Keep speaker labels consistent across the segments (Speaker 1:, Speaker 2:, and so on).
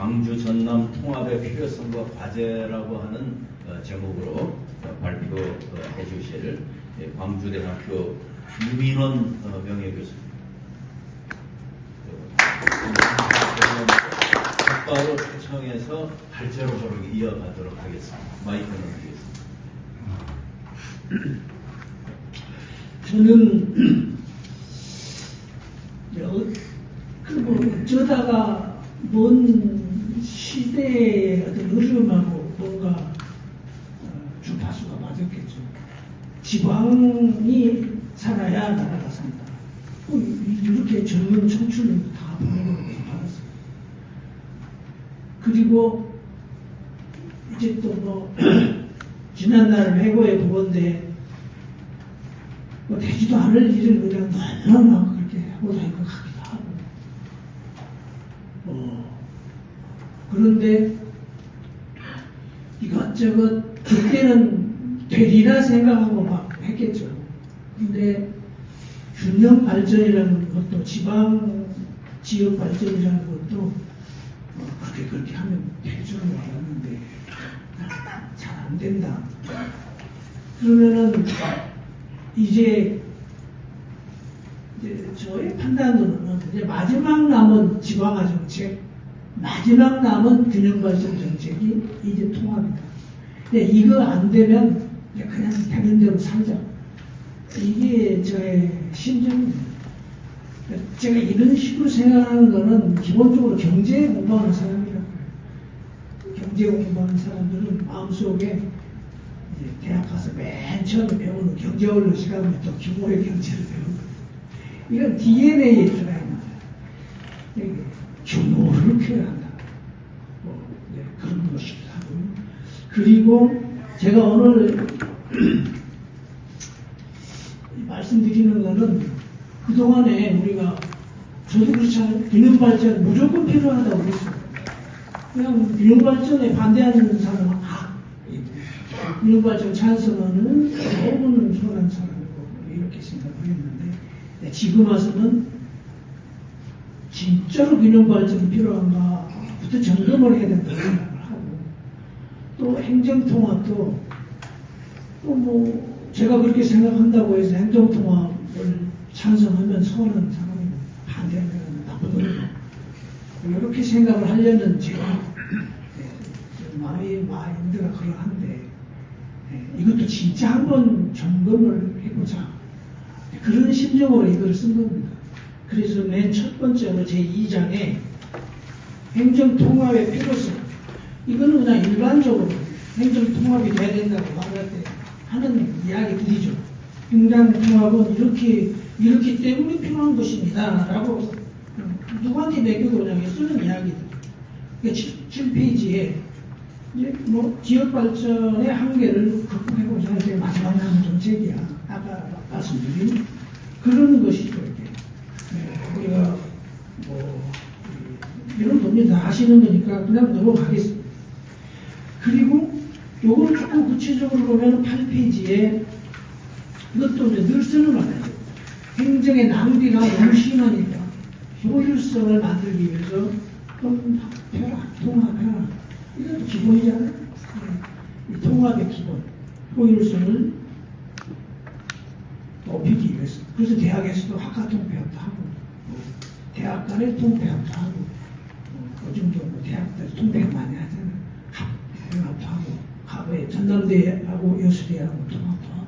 Speaker 1: 광주 전남 통합의 필요성과 과제라고 하는 제목으로 발표해 주실 광주대학교 유민원 명예교수님. 곧바로 초청해서 발제로 이어가도록 하겠습니다. 마이크 넘기겠습니다.
Speaker 2: 저는 어쩌다가 먼 시대의 어떤 흐름하고 뭔가 주파수가 맞았겠죠. 지방이 살아야 나라가 산다. 이렇게 젊은 청춘을 다 보내고 받았어요. 그리고 이제 또 지난날 회고에 보건대 되지도 않을 일을 그냥 너무나 그렇게 하고 다니는 것 같기도 하고. 그런데 이것저것 그때는 되리라 생각하고 막 했겠죠. 근데 균형 발전이라는 것도 지방 지역 발전이라는 것도 그렇게 하면 될 줄은 알았는데 잘 안 된다. 그러면은 이제 저의 판단으로는 이제 마지막 남은 지방화 정책, 마지막 남은 균형 발전 정책이 이제 통합이다. 이거 안 되면 그냥 되는 대로 살자. 이게 저의 심정입니다. 제가 이런 식으로 생각하는 거는 기본적으로 경제 공부하는 사람이라고 해요. 경제 공부하는 사람들은 마음속에 대학 가서 맨 처음에 배우는 경제원로 시간에 또 규모의 경제를 배우는 이건 DNA에 들어가 있는 거예요. 규모를 표현한다. 그런 것이기도 하고. 그리고 제가 오늘 말씀드리는 거는 그동안에 우리가 저도 그렇지 않아요. 균형 발전 무조건 필요하다고 그랬어요. 그냥 균형 발전에 반대하는 사람은 균형 발전 찬성하는 대부분은 선한 사람이고 이렇게 생각을 했는데 지금 와서는 진짜로 균형 발전이 필요한가부터 점검을 해야 된다고 생각을 하고 또 행정통합도 또 제가 그렇게 생각한다고 해서 행정통합을 찬성하면 선한 사람이 반대하면 나쁜 놈이고 이렇게 생각을 하려는 제가 마인드가 그러한데 이것도 진짜 한번 점검을 해보자. 그런 심정으로 이걸 쓴 겁니다. 그래서 맨 첫 번째로 제2장에 행정통합의 필요성. 이거는 그냥 일반적으로 행정통합이 돼야 된다고 말할 때 하는 이야기들이죠. 행정통합은 이렇기 때문에 필요한 것입니다. 라고 누구한테 매겨도 그냥 쓰는 이야기들. 7페이지에 지역 발전의 한계를 극복해보자. 이게 마지막 남은 정책이야. 아까 말씀드린 그런 것이죠. 이게. 우리가 이런 법률 다 하시는 거니까 그냥 넘어가겠습니다. 그리고 요걸 조금 구체적으로 보면 8페이지에 이것도 이제 늘 쓰는 말이에요. 행정의 낭비가 너무 심하니까 효율성을 만들기 위해서 통합해라. 이것도 기본이잖아요. 이 통합의 기본, 효율성을 높이기 위해서. 그래서 대학에서도 학과 통폐합도 하고, 대학 간의 통폐합도 하고, 요즘도 대학들 통폐합 많이 하잖아요. 합도 하고, 전남대하고 여수대하고 통합도 하고,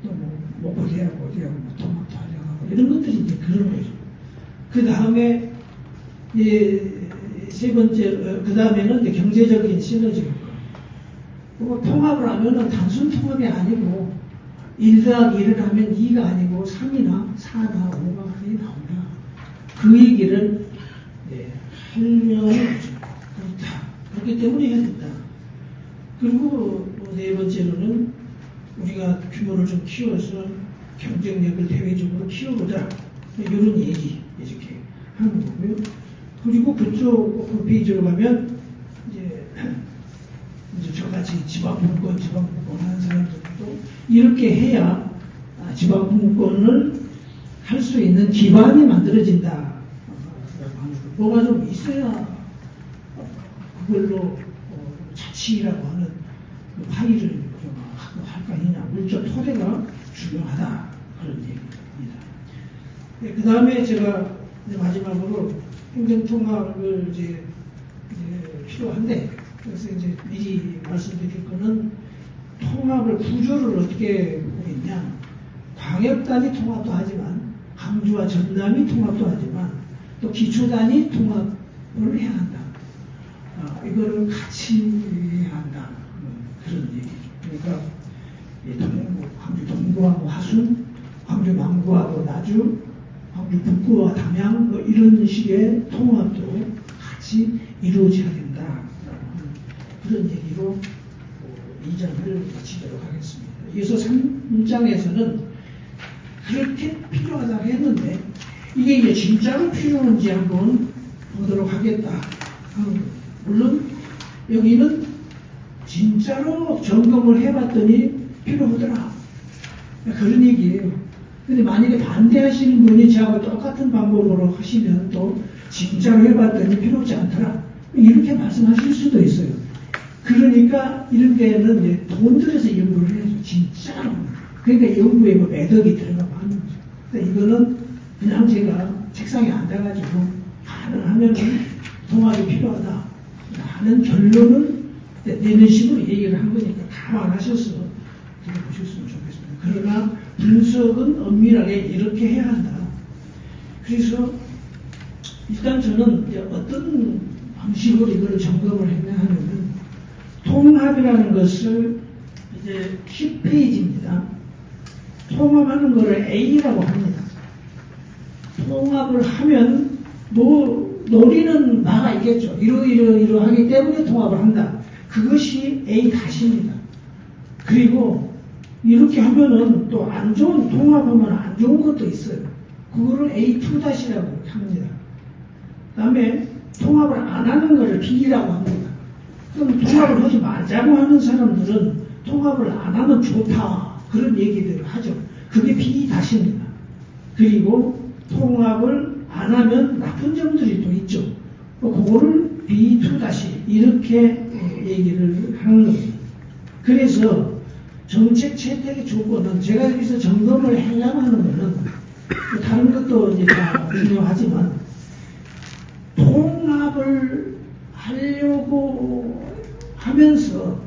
Speaker 2: 또 목포대하고 어디하고 통합도 하려고 하고, 이런 것들이 이제 그런 거죠. 그 다음에, 세 번째, 그 다음에는 이제 경제적인 시너지. 그리고 통합을 하면은 단순 통합이 아니고 1+1을 하면 2가 아니고 3이나 4나 5가 많이 나온다. 그 얘기를 하려는 거죠. 그렇다. 그렇기 때문에 해야 된다. 그리고 네 번째로는 우리가 규모를 좀 키워서 경쟁력을 대외적으로 키워보자. 이런 얘기 이렇게 하는 거고요. 그리고 그쪽 페이지로 가면 이제 저같이 지방분권 하는 사람들도 이렇게 해야 지방분권을 할 수 있는 기반이 만들어진다. 뭐가 좀 있어야 그걸로 자치라고 하는 그 파일을 좀 하고 할 거 아니냐. 물적 토대가 중요하다. 그런 얘기입니다. 네, 그 다음에 제가 이제 마지막으로 행정통합을 이제 필요한데, 그래서 이제 미리 말씀드릴 거는 통합을 구조를 어떻게 보겠냐. 광역단위 통합도 하지만, 강주와 전남이 통합도 하지만, 또 기초단위 통합을 해야 한다. 이거를 같이 해야 한다. 그런 얘기죠. 그러니까 광주 동구하고 화순, 광주 남구하고 나주, 광주 북구와 담양 뭐 이런 식의 통합도 같이 이루어져야 된다. 그런 얘기로 2장을 마치도록 하겠습니다. 이어서 3장에서는 그렇게 필요하다고 했는데 이게 이제 진짜로 필요한지 한번 보도록 하겠다. 물론 여기는 진짜로 점검을 해봤더니 필요하더라. 그런 얘기예요. 근데 만약에 반대하시는 분이 저하고 똑같은 방법으로 하시면 또 진짜로 해봤더니 필요하지 않더라. 이렇게 말씀하실 수도 있어요. 그러니까 이런 데는 이제 돈 들여서 연구를 해야죠. 진짜로. 그러니까 연구에 뭐 매덕이 들어가고 하는 거죠. 그러니까 이거는 그냥 제가 책상에 앉아가지고 가능하면 통합이 필요하다 하는 결론을 내는 식으로 얘기를 한 거니까 감안하셔서 들어보셨으면 좋겠습니다. 그러나 분석은 엄밀하게 이렇게 해야 한다. 그래서 일단 저는 이제 어떤 방식으로 이걸 점검을 했냐 하면은 통합이라는 것을 이제 10페이지입니다. 통합하는 것을 A라고 합니다. 통합을 하면 뭐 노리는 바가 있겠죠. 이러하기 때문에 통합을 한다. 그것이 A-입니다. 그리고 이렇게 하면은 또 안 좋은, 통합하면 안 좋은 것도 있어요. 그거를 A2-라고 합니다. 그 다음에 통합을 안 하는 것을 B라고 합니다. 그럼 통합을 하지 말자고 하는 사람들은 통합을 안 하면 좋다. 그런 얘기들을 하죠. 그게 B-입니다. 그리고 통합을 안 하면 나쁜 점들이 또 있죠. 그거를 B2- 이렇게 얘기를 하는 겁니다. 그래서 정책 채택의 조건은 제가 여기서 점검을 하려고 하는 것은 다른 것도 이제 다 중요하지만 통합을 하려고 하면서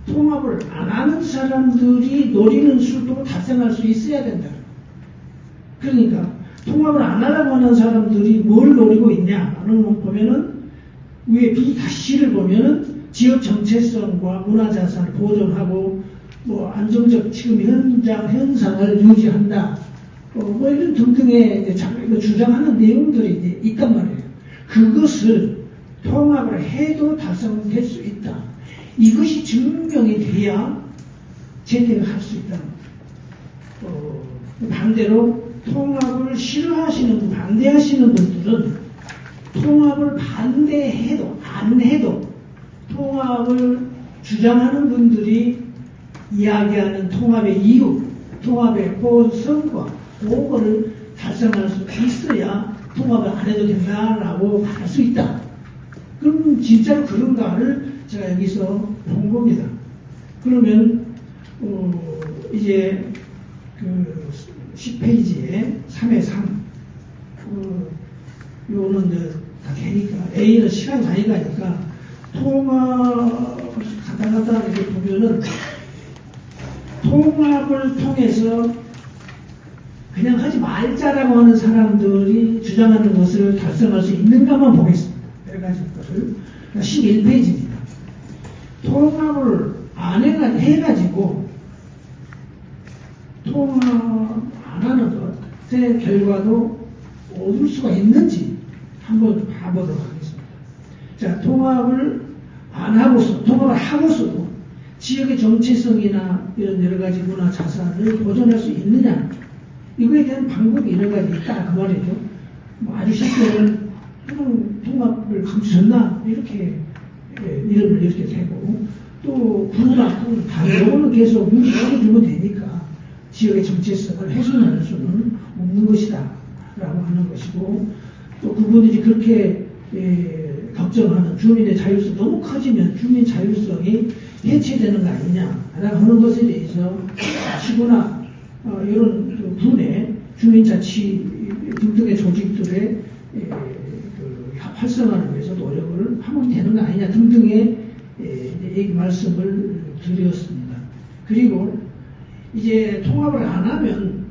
Speaker 2: 통합을 안 하는 사람들이 노리는 수도 달성할 수 있어야 된다. 그러니까 통합을 안 하려고 하는 사람들이 뭘 노리고 있냐 하는 거 보면은 위에 B-를 보면은 지역 정체성과 문화자산을 보존하고 뭐 안정적 지금 현상을 유지한다. 뭐 이런 등등의 주장하는 내용들이 이제 있단 말이에요. 그것을 통합을 해도 달성될 수 있다. 이것이 증명이 돼야 재택을 할 수 있다. 반대로 통합을 싫어하시는 분, 반대하시는 분들은 통합을 반대해도 안 해도 통합을 주장하는 분들이 이야기하는 통합의 이유, 통합의 성과, 그거를 달성할 수 있어야 통합을 안 해도 된다라고 할 수 있다. 그럼 진짜로 그런가를 제가 여기서 본 겁니다. 그러면 이제 그 10페이지에 3의 3 요거는 이제 다 되니까 A는 시간이 많이 가니까 통합 가다 이렇게 보면은 통합을 통해서 그냥 하지 말자라고 하는 사람들이 주장하는 것을 달성할 수 있는가만 보겠습니다. 여러 가지 것을. 11페이지입니다. 통합을 안 해가지고 통합 안 하는 것의 결과도 얻을 수가 있는지 한번 봐보도록 하겠습니다. 자, 통합을 안 하고서, 통합을 하고서도 지역의 정체성이나 이런 여러 가지 문화 자산을 보존할 수 있느냐, 이거에 대한 방법이 여러 가지 있다 그 말이죠. 뭐 아주 쉽게는 통합을 감추셨나 이렇게 이름을 이렇게 대고 또 구라고 다 이거는 계속 무시시켜주면 되니까 지역의 정체성을 훼손할 수는 없는 것이다 라고 하는 것이고, 또 그분들이 그렇게 걱정하는 주민의 자율성 너무 커지면 주민 자율성이 해체되는 거 아니냐라고 하는 것에 대해서 시구나 이런 그 군의 주민자치 등등의 조직들의 활성화를 위해서 노력을 하면 되는 거 아니냐 등등의 얘기 말씀을 드렸습니다. 그리고 이제 통합을 안 하면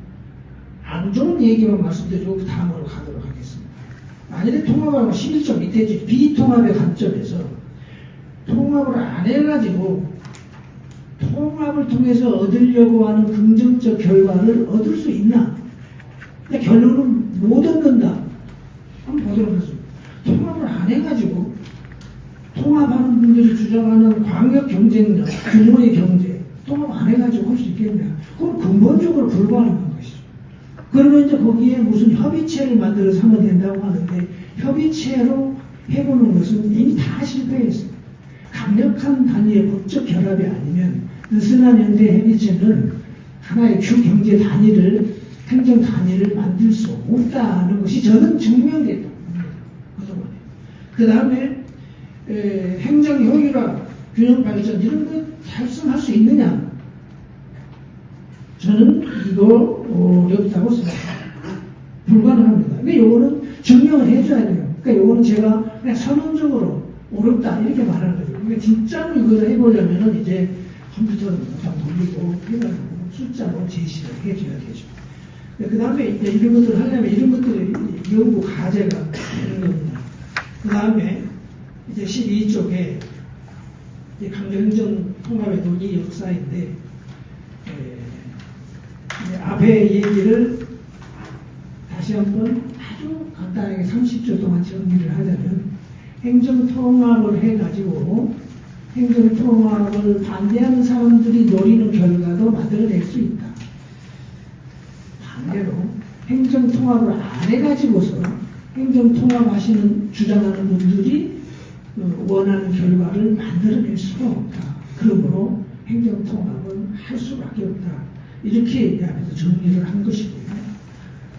Speaker 2: 안 좋은 얘기만 말씀드리고 그 다음으로 가도록 하겠습니다. 만약에 통합하고 11조 밑에 비통합의 관점에서 통합을 안 해가지고 통합을 통해서 얻으려고 하는 긍정적 결과를 얻을 수 있나? 근데 결론은 못 얻는다. 한번 보도록 하겠습니다. 통합을 안 해가지고 통합하는 분들이 주장하는 광역 경쟁력, 규모의 경제 통합 안 해가지고 할 수 있겠냐? 그건 근본적으로 불가능한 것이죠. 그러면 이제 거기에 무슨 협의체를 만들어서 하면 된다고 하는데 협의체로 해보는 것은 이미 다 실패했어요. 강력한 단위의 법적 결합이 아니면 느슨한 현대 협의체는 하나의 규경제 단위를 행정 단위를 만들 수 없다는 것이 저는 증명됐다. 그 다음에 행정 효율화, 균형 발전 이런 거 달성할 수 있느냐? 저는 이거 어렵다고 생각합니다. 불가능합니다. 근데 요거는 증명을 해줘야 돼요. 그러니까 요거는 제가 그냥 선언적으로 어렵다 이렇게 말하는 거죠. 그러니까 진짜로 이걸 해보려면은 이제 컴퓨터를 다 돌리고 해가지고 숫자로 제시를 해줘야 되죠. 그 다음에 이제 이런 것들을 하려면 이런 것들을 연구 과제가 되는 겁니다. 그 다음에 이제 12쪽에 강제행정 통합의 논의 역사인데 앞에 얘기를 다시 한번 아주 간단하게 30초 동안 정리를 하자면 행정통합을 해가지고 행정통합을 반대하는 사람들이 노리는 결과도 만들어낼 수 있다. 반대로 행정통합을 안 해가지고서 행정통합하시는 주장하는 분들이 원하는 결과를 만들어낼 수가 없다. 그러므로 행정통합은 할 수밖에 없다. 이렇게 앞에서 정리를 한 것이고요.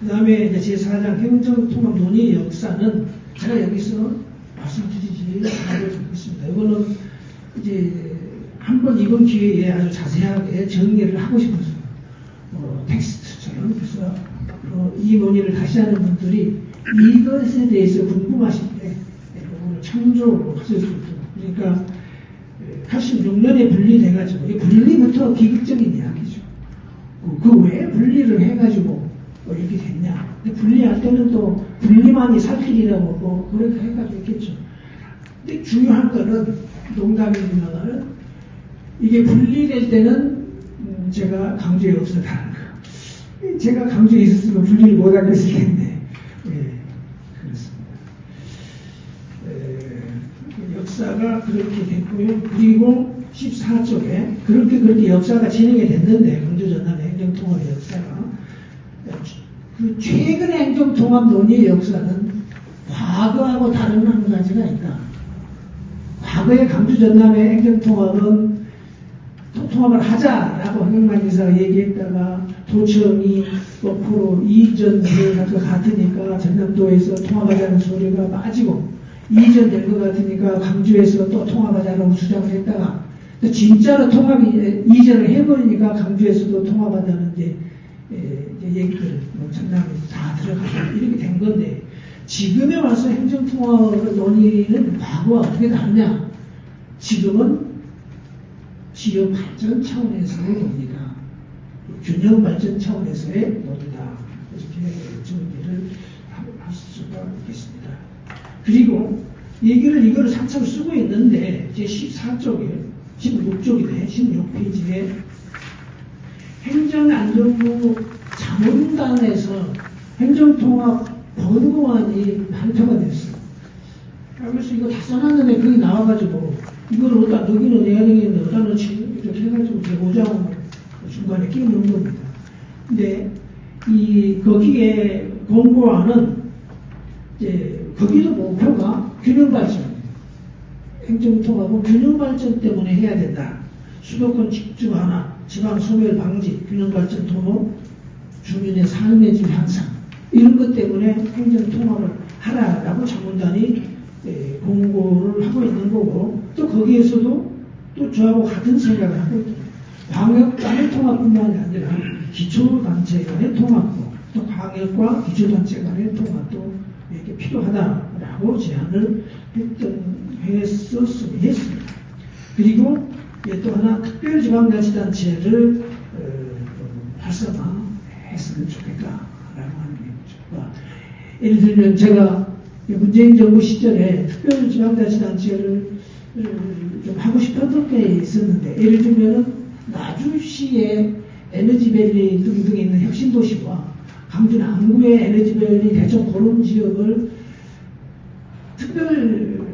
Speaker 2: 그 다음에 제4장 행정통합 논의의 역사는 제가 여기서 말씀드리지 않겠습니다. 이거는 이제 한번 이번 기회에 아주 자세하게 정리를 하고 싶어서 텍스트처럼 그래서 이 논의를 다시 하는 분들이 이것에 대해서 궁금하실 때 오늘 참조로 하실 수 있도록 그러니까 86년에 분리돼가지고 이 분리부터 기극적인 이야기죠. 그 왜 분리를 해가지고 이렇게 됐냐? 근데 분리할 때는 또 분리만이 살 길이라고 뭐 그렇게 해가지고 있겠죠. 근데 중요한 거는 농담이지만 이게 분리될 때는 제가 강주에 없었다는 거. 제가 강주에 있었으면 분리를 못하게 했을 텐데. 그렇습니다. 역사가 그렇게 됐고요. 그리고 14쪽에 그렇게 역사가 진행이 됐는데 강주 전남의 행정통합의 역사가 그 최근의 행정통합 논의의 역사는 과거하고 다른 한 가지가 있다. 과거의 강주 전남의 행정통합은 통합을 하자라고 황영만 지사가 얘기했다가 도청이 거꾸로 이전될 것 같으니까 전남도에서 통합하자는 소리가 빠지고 이전될 것 같으니까 강주에서 또 통합하자라고 주장을 했다가 진짜로 이전을 해버리니까 강주에서도 통합하자는 이제 얘기들 전남에서 다 들어가고 이렇게 된 건데 지금에 와서 행정통합을 논의는 과거와 어떻게 다르냐? 지금은 지역 발전 차원에서의 논의다. 균형 발전 차원에서의 논의다. 이렇게 정리를 할 수가 있겠습니다. 그리고 이거를 상처를 쓰고 있는데 제 14쪽에 16쪽이네 16페이지에 행정안전부 자문단에서 행정통합 권고안이 발표가 됐어요. 그래서 이거 다 써놨는데 그게 나와가지고 이걸 어디다 넣기는 내야 되겠는데 어디다 넣지 이렇게 해가지고 제 오장 중간에 끼워놓은 겁니다. 근데 거기에 권고안은 이제 거기도 목표가 균형발전 행정통합은 균형발전 때문에 해야 된다. 수도권 집중화나 지방 소멸 방지, 균형발전 도모, 주민의 삶의 질 향상 이런 것 때문에 행정통합을 하라라고 자문단이 공고를 하고 있는 거고, 또 거기에서도 또 저하고 같은 생각을 하고 있다. 광역 간의 통합뿐만이 아니라 기초단체 간의 통합도, 또 광역과 기초단체 간의 통합도 이렇게 필요하다라고 제안을 했었습니다. 그리고 또 하나 특별지방자치단체를 좀 활성화했으면 좋겠다라고 하는 얘기죠. 예를 들면 제가 문재인 정부 시절에 특별지방자치단체를 좀 하고 싶었던 게 있었는데, 예를 들면은 나주시에 에너지밸리 등등에 있는 혁신도시와 강주 남구의 에너지밸리 대전 그런 지역을 특별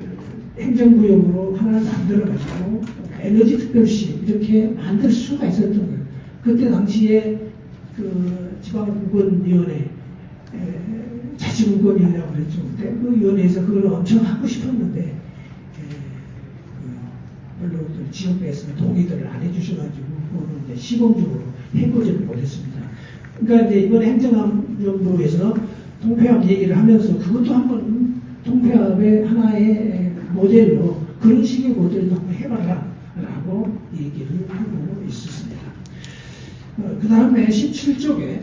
Speaker 2: 행정구역으로 하나 만들어가지고 에너지특별시 이렇게 만들 수가 있었던 거예요. 그때 당시에 그 지방공권위원회, 자치공권위원회라고 그랬죠. 그때 그 위원회에서 그걸 엄청 하고 싶었는데 별로 지역에서 동의들을 안 해주셔가지고 그거는 이제 시범적으로 해보지를 못했습니다. 그러니까 이제 이번 행정안전부에서 통폐합 얘기를 하면서 그것도 한번 통폐합의 하나의 모델로 그런 식의 모델도 한번 해봐라라고 얘기를 하고 있었습니다. 그 다음에 17쪽에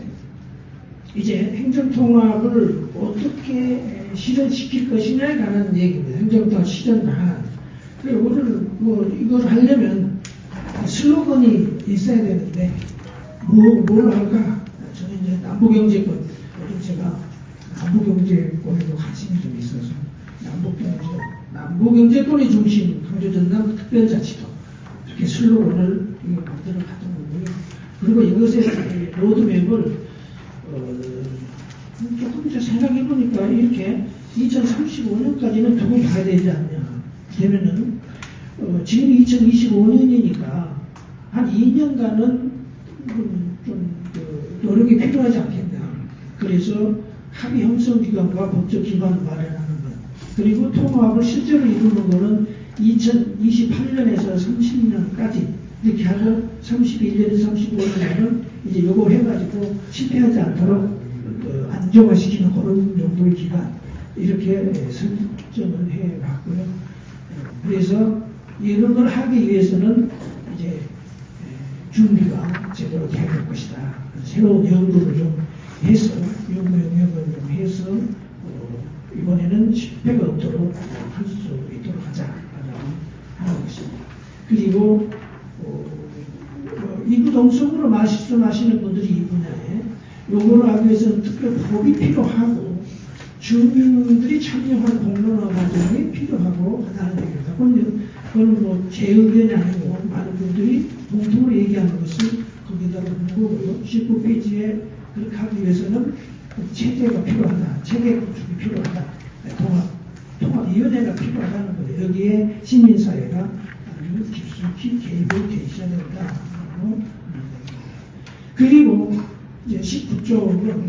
Speaker 2: 이제 행정통합을 어떻게 실현시킬 것이냐에 관한 얘기입니다. 행정통합 실현 방안. 오늘 이걸 하려면 슬로건이 있어야 되는데 뭘 할까? 저는 이제 남북경제권, 요즘 제가 남북경제권에도 관심이 좀 있어서 남북경제권의 중심 강조 전남 특별자치도 이렇게 슬로건을 만들어 갔던 거고요. 그리고 이것의 로드맵을 조금 이제 생각해 보니까 이렇게 2035년까지는 두고 가야 되지 않냐. 되면은 지금 2025년이니까 한 2년간은 좀 노력이 필요하지 않겠냐. 그래서 합의 형성 기관과 법적 기반을 마련하는 것. 그리고 통합을 실제로 이루는 것은 2028년에서 30년까지 이렇게 하고 31년에서 35년에는 이제 요거 해가지고 실패하지 않도록 안정화시키는 그런 정도의 기간 이렇게 설정을 해봤고요. 그래서 이런 걸 하기 위해서는 이제 준비가 제대로 돼야 될 것이다. 새로운 연구를 좀 해서 연구 영역을 좀 해서 이번에는 실패가 없도록 할 수 있도록 하자라고 하는 것입니다. 그리고 이구동성으로 말씀하시는 분들이 이 분야에 요거를 하기 위해서는 특별 법이 필요하고 주민들이 참여한 공론화 과정이 필요하고 하다는 얘기입니다. 그건 뭐 제 의견이 아니고 많은 분들이 공통으로 얘기하는 것을 거기다가 보고요. 19페이지에 그렇게 하기 위해서는 체계가 필요하다. 체계 구축이 필요하다. 통합위원회가 필요하다는 거예요. 여기에 시민사회가 아주 깊숙이 개입을 돼 있어야 된다고. 그리고 이제 19조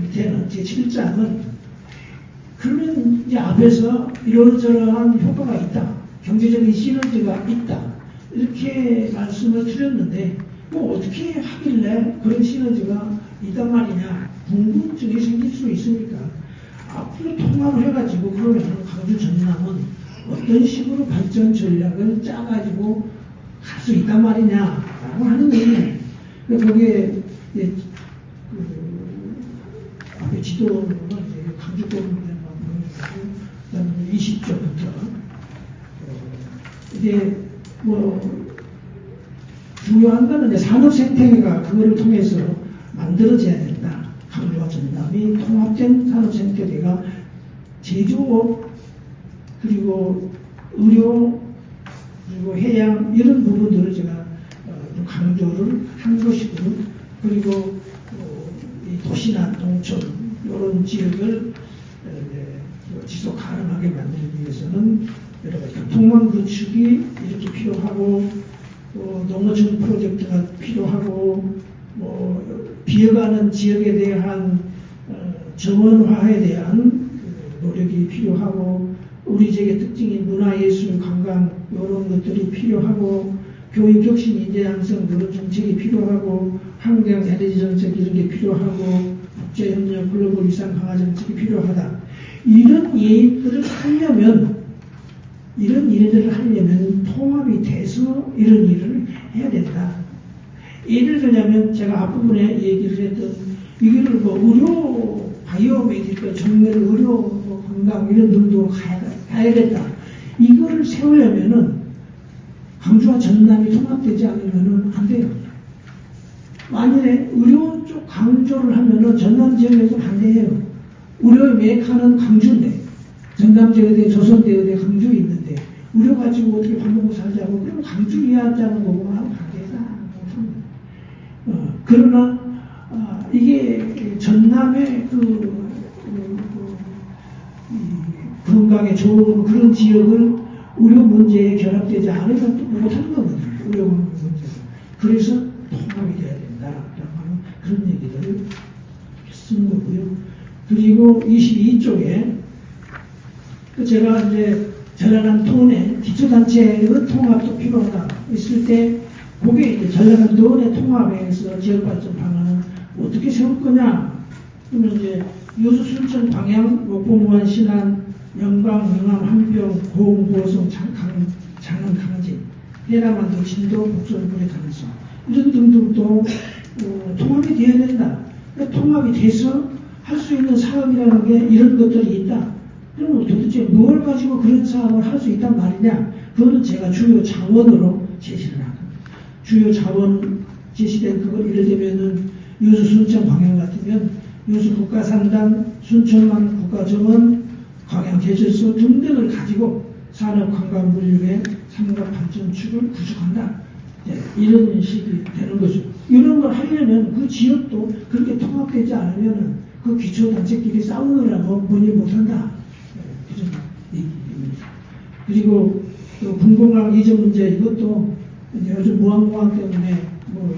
Speaker 2: 밑에는 제 7장은 그러면 이제 앞에서 이런저런 효과가 있다. 경제적인 시너지가 있다. 이렇게 말씀을 드렸는데 뭐 어떻게 하길래 그런 시너지가 있단 말이냐. 궁금증이 생길 수 있으니까 앞으로 통합을 해가지고 그러면 강주 전남은 어떤 식으로 발전 전략을 짜가지고 갈 수 있단 말이냐라고 하는 얘기예요. 거기에 이제 앞에 지도는 이제 강주권만 보여주고 그다음에 20조부터 이제 뭐 중요한 거는 이제 산업 생태계가 그거를 통해서 만들어져야 된다. 강주와 전남이 통합된 산업 생태계가 제조업 그리고 의료 그리고 해양 이런 부분들을 제가 좀 강조를 한 것이고 그리고 이 도시나 농촌 이런 지역을 지속 가능하게 만들기 위해서는 여러 가지 교통망 구축이 이렇게 필요하고 농어촌 프로젝트가 필요하고 비어가는 지역에 대한 정원화에 대한 노력이 필요하고 우리 지역의 특징인 문화예술, 관광 이런 것들이 필요하고 교육, 혁신, 인재 양성 그런 정책이 필요하고 환경, 에너지 정책 이런 게 필요하고 국제협력, 글로벌 위상 강화 정책이 필요하다. 이런 예입들을 하려면 이런 일들을 하려면 통합이 돼서 이런 일을 해야 된다. 예를 들자면 제가 앞부분에 얘기를 했던 이거를 뭐 의료, 바이오메디컬, 정밀 의료, 뭐 건강 이런 등도 가야겠다. 이거를 세우려면은 광주와 전남이 통합되지 않으면은 안 돼요. 만일에 의료 쪽 강조를 하면은 전남 지역에서 반대해요. 의료의 메카는 광주인데, 전남제의대, 조선대의대 광주에 있는데, 의료 가지고 어떻게 밥 먹고 살자고, 그럼 광주 이해하자는 거고, 하고 반대다. 그러나, 이게 전남의 건강에 좋은 그런 지역을 의료 문제에 결합되지 않으면 또 못하는 거거든요. 의료 문제가. 그래서 통합이 돼야 된다라고 하는 그런 얘기들을 쓴 거고요. 그리고 22쪽에 제가 이제 전라남도내 기초단체의 통합도 필요하다 했을 때 그게 이제 전라남도내 통합에서 지역발전 방안은 어떻게 세울 거냐? 그러면 이제 여수, 순천, 광양, 목포무안, 신안, 영광, 영암, 한평, 고흥, 보성, 장흥, 강진, 해남안도, 진도, 북선군의 가능성 이런 등등도 통합이 되어야 된다. 그러니까 통합이 돼서 할 수 있는 사업이라는 게 이런 것들이 있다. 그러면 도대체 뭘 가지고 그런 사업을 할 수 있단 말이냐? 그거는 제가 주요 자원으로 제시를 합니다. 주요 자원 제시된 그걸 예를 들면은 여수, 순천, 광양 같으면 여수 국가산단, 순천만 국가정원, 광양 제철소 등등을 가지고 산업관광물류의 삼각발전축을 구축한다. 이런 식이 되는 거죠. 이런 걸 하려면 그 지역도 그렇게 통합되지 않으면 그 기초단체끼리 싸우느라고 뭐니 못한다. 그런 얘기입니다. 그리고 또 군공항 이전 문제 이것도 요즘 무항공항 때문에 뭐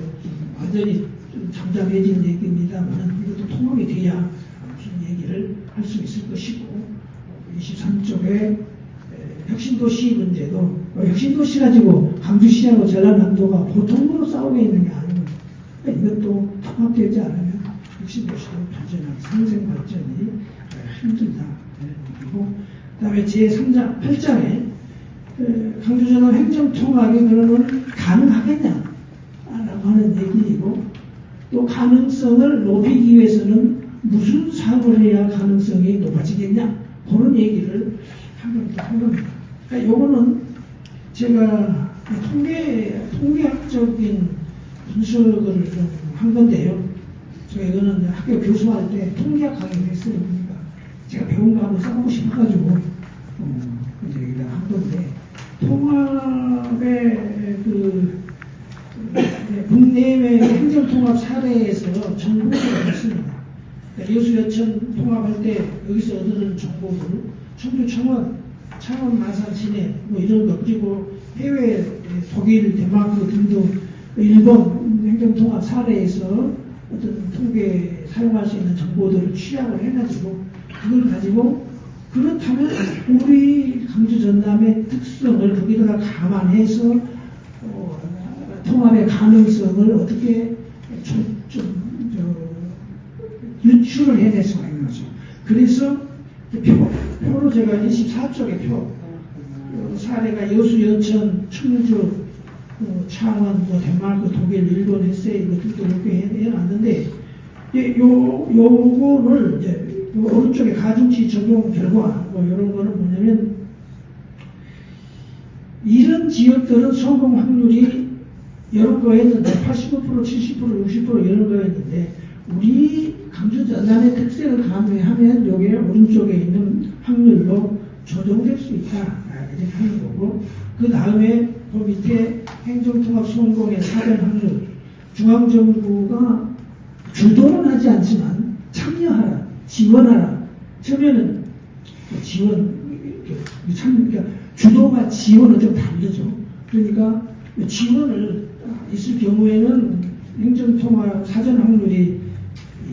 Speaker 2: 완전히 좀 잠잠해진 얘기입니다만 이것도 통합이 돼야 무슨 얘기를 할 수 있을 것이고 23쪽에 혁신도시 문제도 혁신도시 가지고 광주시하고 전라남도가 보통으로 싸우고 있는 게 아니고 이것도 통합되지 않으면 혁신도시도 발전하기 상생 발전이 힘들다 이런 얘기고 그다음에 제3장 8장에 광주전남 행정통합이 그러면 가능하겠냐 라고 하는 얘기이고 또 가능성을 높이기 위해서는 무슨 사업을 해야 가능성이 높아지겠냐 그런 얘기를 한 겁니다. 그러니까 요거는 제가 통계학적인 분석을 좀 한 건데요. 제가 이거는 학교 교수할 때 통계학 강의를 했어요. 그러니까 제가 배운 거 한번 써보고 싶어가지고 이제 여기다 한 건데 통합의 국내외 행정통합 사례에서 정보를 얻습니다. 여수 여천 통합할 때 여기서 얻는 정보를 청주 청원, 창원 마산 시내 뭐 이런 것 그리고 해외 독일, 덴마크 등등 일본 행정통합 사례에서 어떤 통계에 사용할 수 있는 정보들을 취합을 해가지고 그걸 가지고 그렇다면 우리 광주 전남의 특성을 거기다가 감안해서 통합의 가능성을 어떻게 유출을 해낼 수가 있는 거죠. 그래서 표로 제가 24쪽의 표 사례가 여수, 여천, 청주, 창원, 덴마크, 독일, 일본, 에세이 등도 이렇게 해놨는데 요거를 이제 오른쪽에 가중치 적용 결과 이런 거는 뭐냐면 이런 지역들은 성공 확률이 여러 거였는데 85%, 70%, 60% 이런 거였는데 우리 광주 전남의 특색을 가미하면 여기에 오른쪽에 있는 확률로 조정될 수 있다 이렇게 하는 거고 그 다음에 그 밑에 행정통합 성공의 사전 확률 중앙정부가 주도는 하지 않지만 참여하라 지원하라 처음에는 지원 그러니까 주도가 지원은 좀 다르죠. 그러니까 지원을 있을 경우에는 행정통합 사전 확률이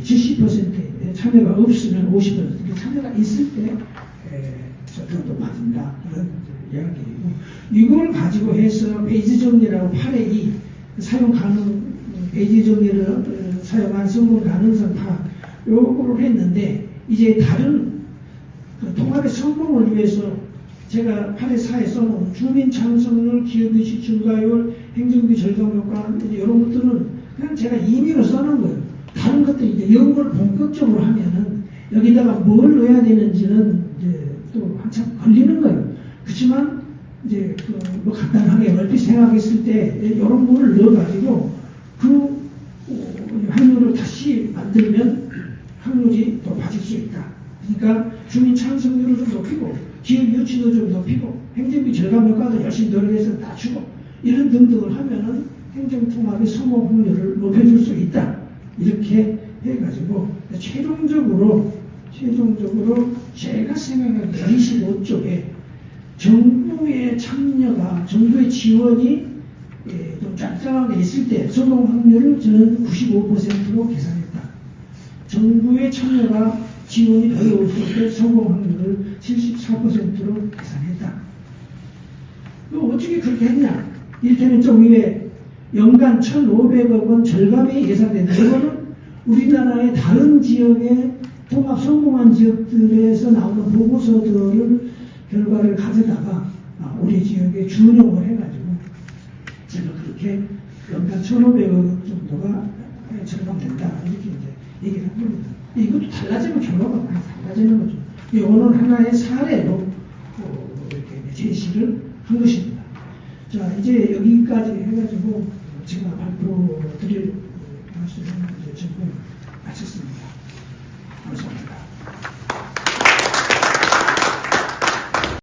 Speaker 2: 70% 참여가 없으면 50% 참여가 있을 때 더 맞는다 그런 이야기이고 이걸 가지고 해서 페이지 정리라고 8의 2 사용 가능 페이지 정리를 사용한 성공 가능성 파 요거를 했는데 이제 다른 통합의 성공을 위해서 제가 8회 4에 써놓은 주민 참석률, 기업유치 증가율, 행정비 절감 효과 이런 것들은 그냥 제가 임의로 써놓은 거예요. 다른 것들 이제 연구를 본격적으로 하면은 여기다가 뭘 넣어야 되는지는 이제 또 한참 걸리는 거예요. 그렇지만 이제 뭐 간단하게 얼핏 생각했을 때 이런 거를 넣어가지고 그 확률을 다시 만들면 확률이 높아질 수 있다. 그러니까 주민 참석률을 좀 높이고 기업 유치도 좀 높이고 행정비 절감 효과도 열심히 노력해서 낮추고 이런 등등을 하면은 행정통합의 성공 확률을 높여줄 수 있다. 이렇게 해가지고 최종적으로 제가 생각하기에 25쪽에 정부의 참여가 정부의 지원이 좀 짱짱하게 있을 때 성공 확률을 저는 95%로 계산했다. 정부의 참여가 지원이 어려웠을 때 성공 확률을 74%로 계산했다. 어떻게 그렇게 했냐? 이를테면 좀 위에 연간 1,500억 원 절감이 예상된다. 이거는 우리나라의 다른 지역의 통합 성공한 지역들에서 나오는 보고서들을 결과를 가져다가 우리 지역에 준용을 해가지고 제가 그렇게 연간 1,500억 정도가 절감된다. 이렇게 이제 얘기를 한 겁니다. 이것도 달라지면 결과가 많이 달라지는 거죠. 이거는 하나의 사례로 이렇게 제시를 한 것입니다. 자, 이제 여기까지 해가지고 제가 발표 드릴 말씀을 이제 전부 마쳤습니다. 감사합니다.